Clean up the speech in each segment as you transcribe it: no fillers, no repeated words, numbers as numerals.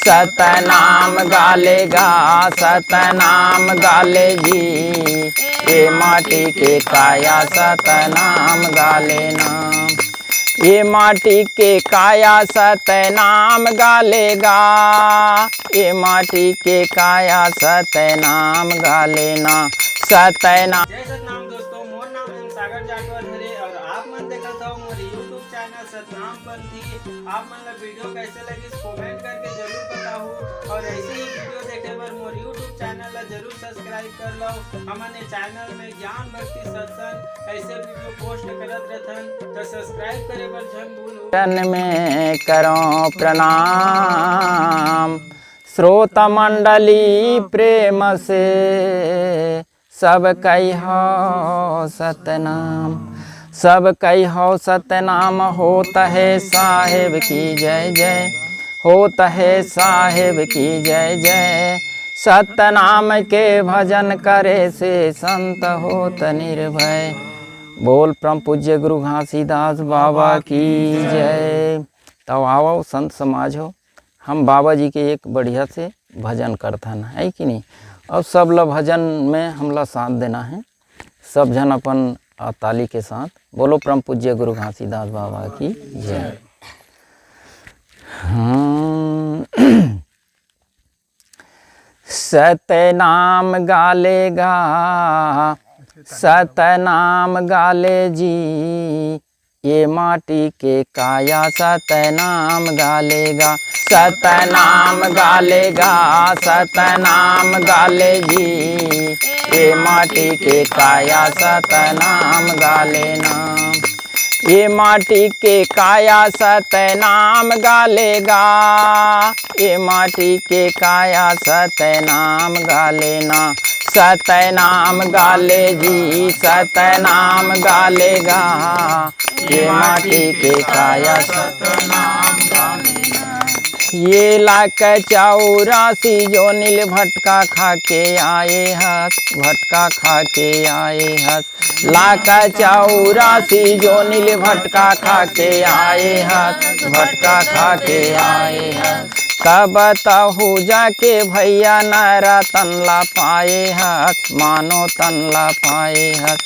सतनाम गालेगा सतनाम गाले जी, ये माटी के काया सतनाम गाले नाम। ये माटी के काया सतनाम गालेगा, ये माटी के काया सतनाम गालेना सतनाम। जय सतनाम दोस्तों, मोर नाम है सागर जाटवर हरे और आप मन देखत हो मोर यूट्यूब चैनल सतनाम पंथी। आप मन ला वीडियो कैसे लगी कमेंट करके जरूर बताओ और ऐसे ही वीडियो देखे बर मोर यूट्यूब चैनल ला जरूर सब्सक्राइब कर लो। हमने चैनल में ज्ञान भक्ति सत्संग ऐसे वीडियो पोस्ट करत रहथन, तो सब्सक्राइब करे बर जन भूलो। चरण में करो प्रणाम, श्रोता मंडली प्रेम से सब कही हो सतनाम, सब कही हो सतनाम। होता है साहेब की जय जय, होता है साहेब की जय जय। सतनाम के भजन करे से संत होत निर्भय। बोल परम पूज्य गुरु घासीदास बाबा की जय। तो आओ संत समाज हो, हम बाबा जी के एक बढ़िया से भजन करथन है कि नहीं। अब सब ला भजन में हमला साथ देना है, सब जन अपन ताली के साथ बोलो परम पूज्य गुरु घासीदास बाबा की जय। सतनाम गालेगा सतनाम गाले जी, ये माटी के काया सतनाम गालेगा, सतनाम गालेगा सतनाम गाले जी, ये माटी के काया सतनाम गालेना। ये माटी के काया सतनाम गालेगा, ये माटी के काया सतनाम गालेना। सतनाम गाले जी सतनाम गालेगा, ये माटी के काया सतनाम गालेगा। ये लाख 84 जो नील भटका खा के आए हस, भटका खा के आए हस। लाख 84 जो नील भटका खा के आए हस, भटका खा के आए हस। तब तहु जाके भैया नारा तनला पाए हस, मानो तनला पाए हस।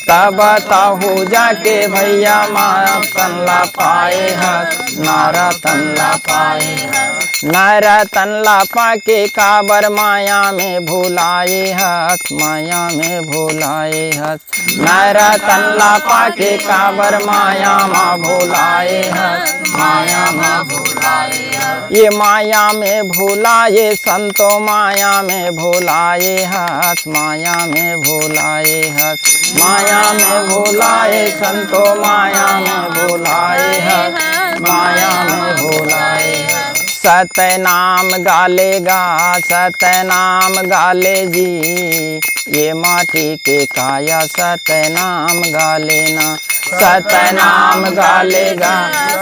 तब तहु जाके भैया मारा तनला पाए हस, नारा तनला पाए हस। नारा तनला पाके काबर माया में भुलाए हस, माया में भुलाए हस। नारा तनला पाके काबर माया में भुलाए हस, माया में भुलाए हस। ये माया में भुलाए संतो माया में भुलाए हस, माया में भुलाए हस। माया में भुलाए संतो माया में भुलाए हस, माया में भुलाए हस। सतनाम गालेगा सतनाम गाले जी, ये माटी के काया सतनाम गालेना। सतनाम गालेगा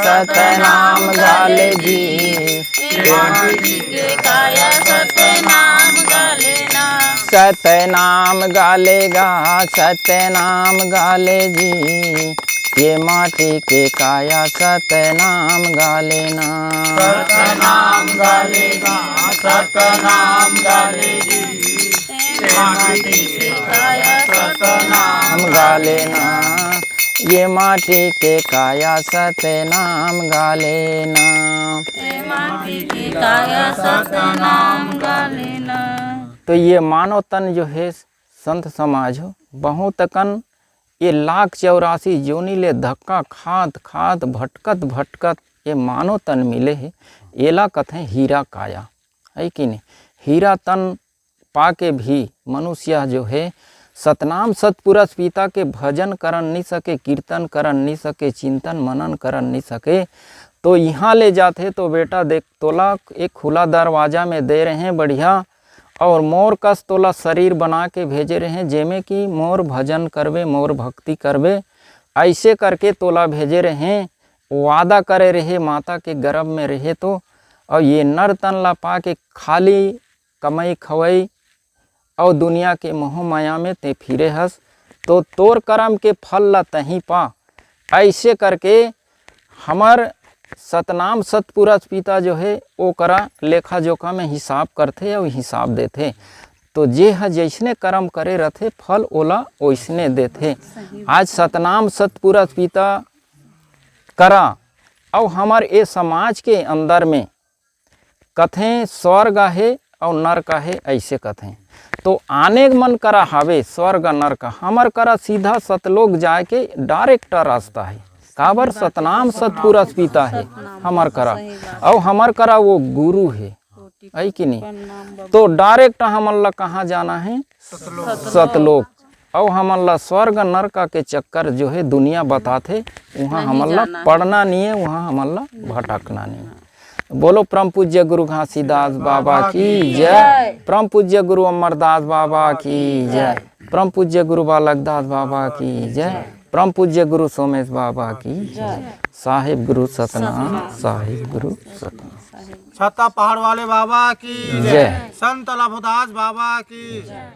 सतनाम गाले जी, ये माटी के काया सतनाम गालेना। सतनाम गालेगा सतनाम गाले जी, ये माटी के काया सतनाम गालेना। सतनाम गालेगा सतनाम गाले जी, ये माटी के काया सतनाम गालेना। ये माटी के काया सतनाम गालेना, ये माटी के काया सतनाम गालेना। तो ये मानव तन जो है संत समाज हो, बहुत कन ये लाख 84 जोनी ले धक्का खात खात भटकत भटकत ये मानव तन मिले है। एला कथें हीरा काया है कि नहीं। हीरा तन पाके भी मनुष्य जो है सतनाम सतपुरुष पिता के भजन करन नहीं सके, कीर्तन करन नहीं सके, चिंतन मनन करन नहीं सके, तो यहाँ ले जाते तो बेटा देख तोला एक खुला दरवाजा में दे रहे हैं बढ़िया, और मोर कस तोला शरीर बना के भेजे रहे हैं, जेमे कि मोर भजन करवे मोर भक्ति करवे, ऐसे करके तोला भेजे रहे। वादा करे रहे माता के गर्भ में रहे तो, और ये नर तन ला पा के खाली कमाई खवई और दुनिया के मोह माया में ते फिरे हस, तो तोर कर्म के फल ला तहीं पा। ऐसे करके हमर सतनाम सतपुरुष पिता जो है वो करा लेखा जोखा में हिसाब करथे और हिसाब देथे। तो जे ह जैसने कर्म करे रहथे फल ओला वैसने देथे। आज सतनाम सतपुरुष पिता करा और हमार ये समाज के अंदर में कथें स्वर्ग है और नरक है, ऐसे कथें। तो आने मन करा हावे स्वर्ग नरक, हमर करा सीधा सतलोक जाए के डायरेक्ट रास्ता है। काबर सतनाम सतपुरुष पिता है हमर करा, और हमर करा वो गुरु है, है कि नहीं। तो डायरेक्ट हमन ला कहाँ जाना है, सतलोक। और हमन ला स्वर्ग नरक के चक्कर जो है दुनिया बताते, वहाँ हमन ला पढ़ना नहीं है, वहाँ हमन ला भटकना नहीं है। बोलो परम पूज्य गुरु घासीदास बाबा की जय, परम पूज्य गुरु अमरदास बाबा की जय, परम पूज्य गुरु बालकदास बाबा की जय, परम पूज्य गुरु सोमेश बाबा की जय, साहिब गुरु सतनाम, साहिब गुरु सतनाम, छत्ता पहाड़ वाले बाबा की जय, संत लभुदास बाबा की जय।